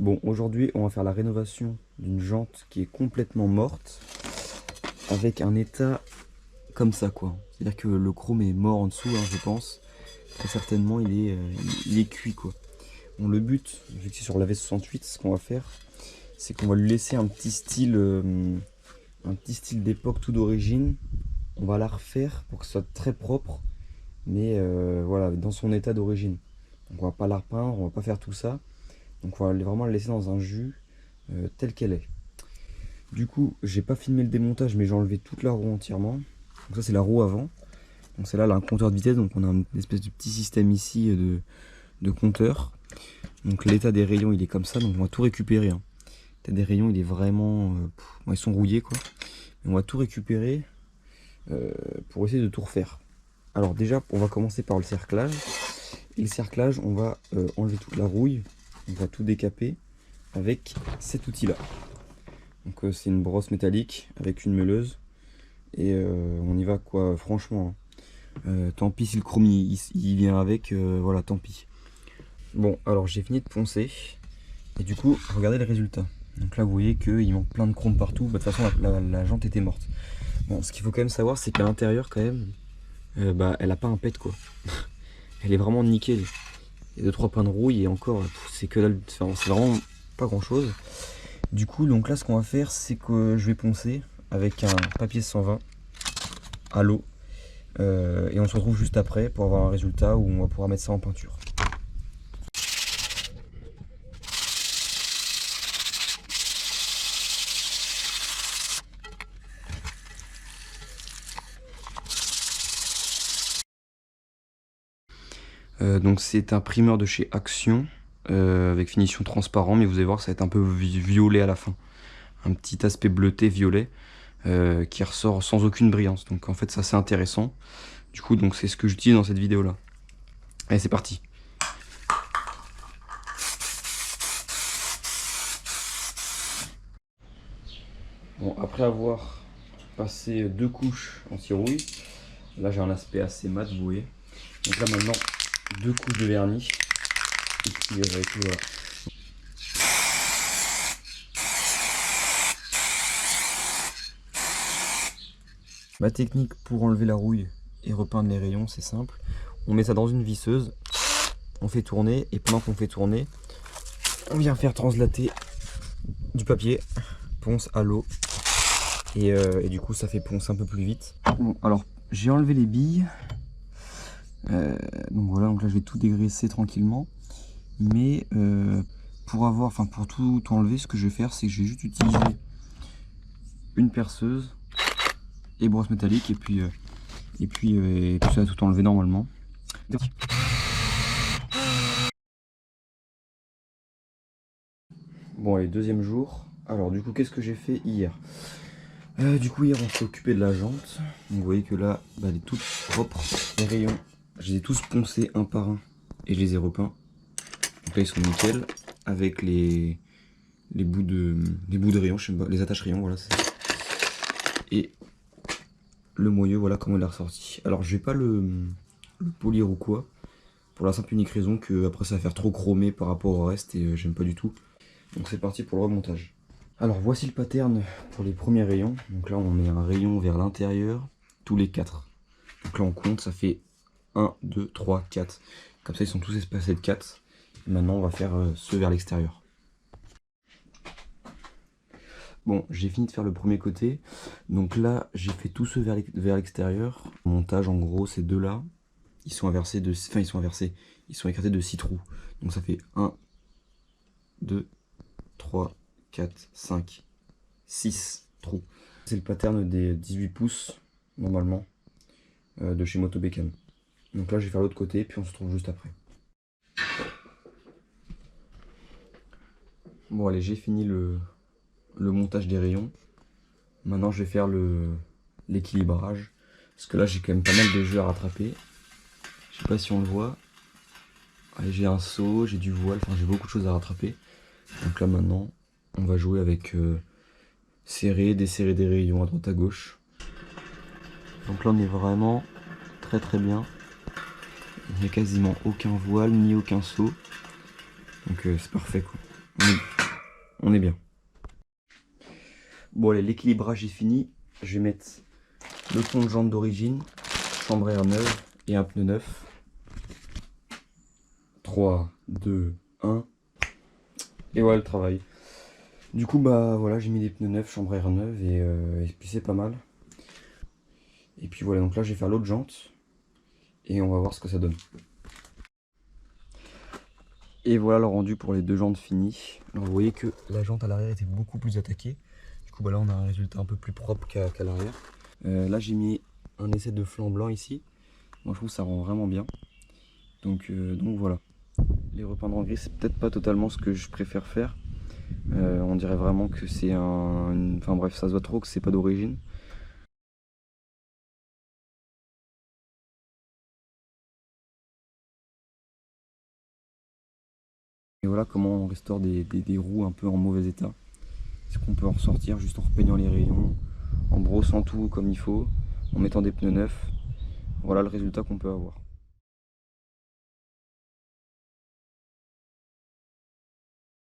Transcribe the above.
Bon, aujourd'hui, on va faire la rénovation d'une jante qui est complètement morte, avec un état comme ça, quoi. C'est-à-dire que le chrome est mort en dessous, hein, je pense. Très certainement, il est cuit, quoi. Bon, le but, vu que c'est sur la V68, ce qu'on va faire, c'est qu'on va lui laisser un petit style d'époque tout d'origine. On va la refaire pour que ce soit très propre, mais voilà, dans son état d'origine. Donc on va pas la repeindre, on va pas faire tout ça. Donc on va vraiment la laisser dans un jus tel qu'elle est. Du coup, j'ai pas filmé le démontage, mais j'ai enlevé toute la roue entièrement. Donc ça, c'est la roue avant. Donc celle-là, elle a un compteur de vitesse, donc on a une espèce de petit système ici de compteur. Donc l'état des rayons, il est comme ça, donc on va tout récupérer, hein. L'état des rayons, il est vraiment... bon, ils sont rouillés, quoi. Mais on va tout récupérer pour essayer de tout refaire. Alors déjà, on va commencer par le cerclage. Et le cerclage, on va enlever toute la rouille. On va tout décaper avec cet outil-là. Donc c'est une brosse métallique avec une meuleuse. Et on y va, quoi, franchement. Tant pis si le chrome il vient avec, voilà, tant pis. Bon, alors j'ai fini de poncer. Et du coup, regardez le résultat. Donc là, vous voyez qu'il manque plein de chrome partout. Bah, de toute façon, la jante était morte. Bon, ce qu'il faut quand même savoir, c'est qu'à l'intérieur, quand même, elle a pas un pet, quoi. Elle est vraiment nickel. Il y a 2-3 points de rouille et encore, c'est que dalle, c'est vraiment pas grand chose. Du coup, donc là, ce qu'on va faire, c'est que je vais poncer avec un papier 120 à l'eau. Et on se retrouve juste après pour avoir un résultat où on va pouvoir mettre ça en peinture. Donc c'est un primeur de chez Action avec finition transparent, mais vous allez voir que ça va être un peu violet à la fin. Un petit aspect bleuté violet qui ressort sans aucune brillance. Donc en fait ça c'est intéressant. Du coup donc c'est ce que j'utilise dans cette vidéo là. Allez, c'est parti. Bon, après avoir passé 2 couches anti-rouille, là j'ai un aspect assez mat, vous voyez. Donc là maintenant 2 couches de vernis et puis voilà. Ma technique pour enlever la rouille et repeindre les rayons, c'est simple. On met ça dans une visseuse, on fait tourner, et pendant qu'on fait tourner, on vient faire translater du papier, ponce à l'eau, et du coup ça fait ponce un peu plus vite. Bon, alors j'ai enlevé les billes, donc voilà, donc là je vais tout dégraisser tranquillement, mais pour tout enlever, ce que je vais faire, c'est que je vais juste utiliser une perceuse et brosse métallique, et puis ça va tout enlever normalement. Bon, allez, deuxième jour. Alors du coup, qu'est-ce que j'ai fait hier? Du coup, hier on s'est occupé de la jante. Donc, vous voyez que là, bah, elle est toute propre. Les rayons, je les ai tous poncés un par un et je les ai repeints. Donc là, ils sont nickel avec les bouts de rayons, je sais pas, les attaches rayons, voilà. Et le moyeu, voilà comment il est ressorti. Alors, je vais pas le polir ou quoi, pour la simple et unique raison que après ça va faire trop chromé par rapport au reste et j'aime pas du tout. Donc c'est parti pour le remontage. Alors voici le pattern pour les premiers rayons. Donc là on met un rayon vers l'intérieur, tous les 4. Donc là on compte, ça fait 1, 2, 3, 4. Comme ça ils sont tous espacés de 4. Et maintenant on va faire ceux vers l'extérieur. Bon, j'ai fini de faire le premier côté. Donc là j'ai fait tous ceux vers l'extérieur. Montage en gros, ces deux là, ils sont inversés ils sont écartés de 6 trous. Donc ça fait 1, 2, 3, 4, 5, 6 trous. C'est le pattern des 18 pouces, normalement, de chez Motobécane. Donc là, je vais faire l'autre côté, puis on se retrouve juste après. Bon, allez, j'ai fini le montage des rayons. Maintenant, je vais faire l'équilibrage. Parce que là, j'ai quand même pas mal de jeux à rattraper. Je sais pas si on le voit. J'ai un seau, j'ai du voile, enfin, j'ai beaucoup de choses à rattraper. Donc là, maintenant, on va jouer avec serrer, desserrer des rayons à droite à gauche. Donc là on est vraiment très bien. Il n'y a quasiment aucun voile ni aucun seau. Donc c'est parfait quoi. on est bien. Bon allez, l'équilibrage est fini. Je vais mettre le pont de jante d'origine, chambre à air neuve et un pneu neuf. 3, 2, 1. Et voilà le travail. Du coup bah voilà, j'ai mis des pneus neufs, chambre à air neuve et puis c'est pas mal. Et puis voilà, donc là je vais faire l'autre jante et on va voir ce que ça donne. Et voilà le rendu pour les deux jantes finies. Alors vous voyez que la jante à l'arrière était beaucoup plus attaquée. Du coup bah là on a un résultat un peu plus propre qu'à l'arrière. Là j'ai mis un essai de flanc blanc ici. Moi je trouve que ça rend vraiment bien. Donc voilà. Les repeindre en gris c'est peut-être pas totalement ce que je préfère faire. On dirait vraiment que c'est un... Enfin bref, ça se voit trop que c'est pas d'origine. Et voilà comment on restaure des roues un peu en mauvais état. C'est qu'on peut en ressortir juste en repeignant les rayons, en brossant tout comme il faut, en mettant des pneus neufs. Voilà le résultat qu'on peut avoir.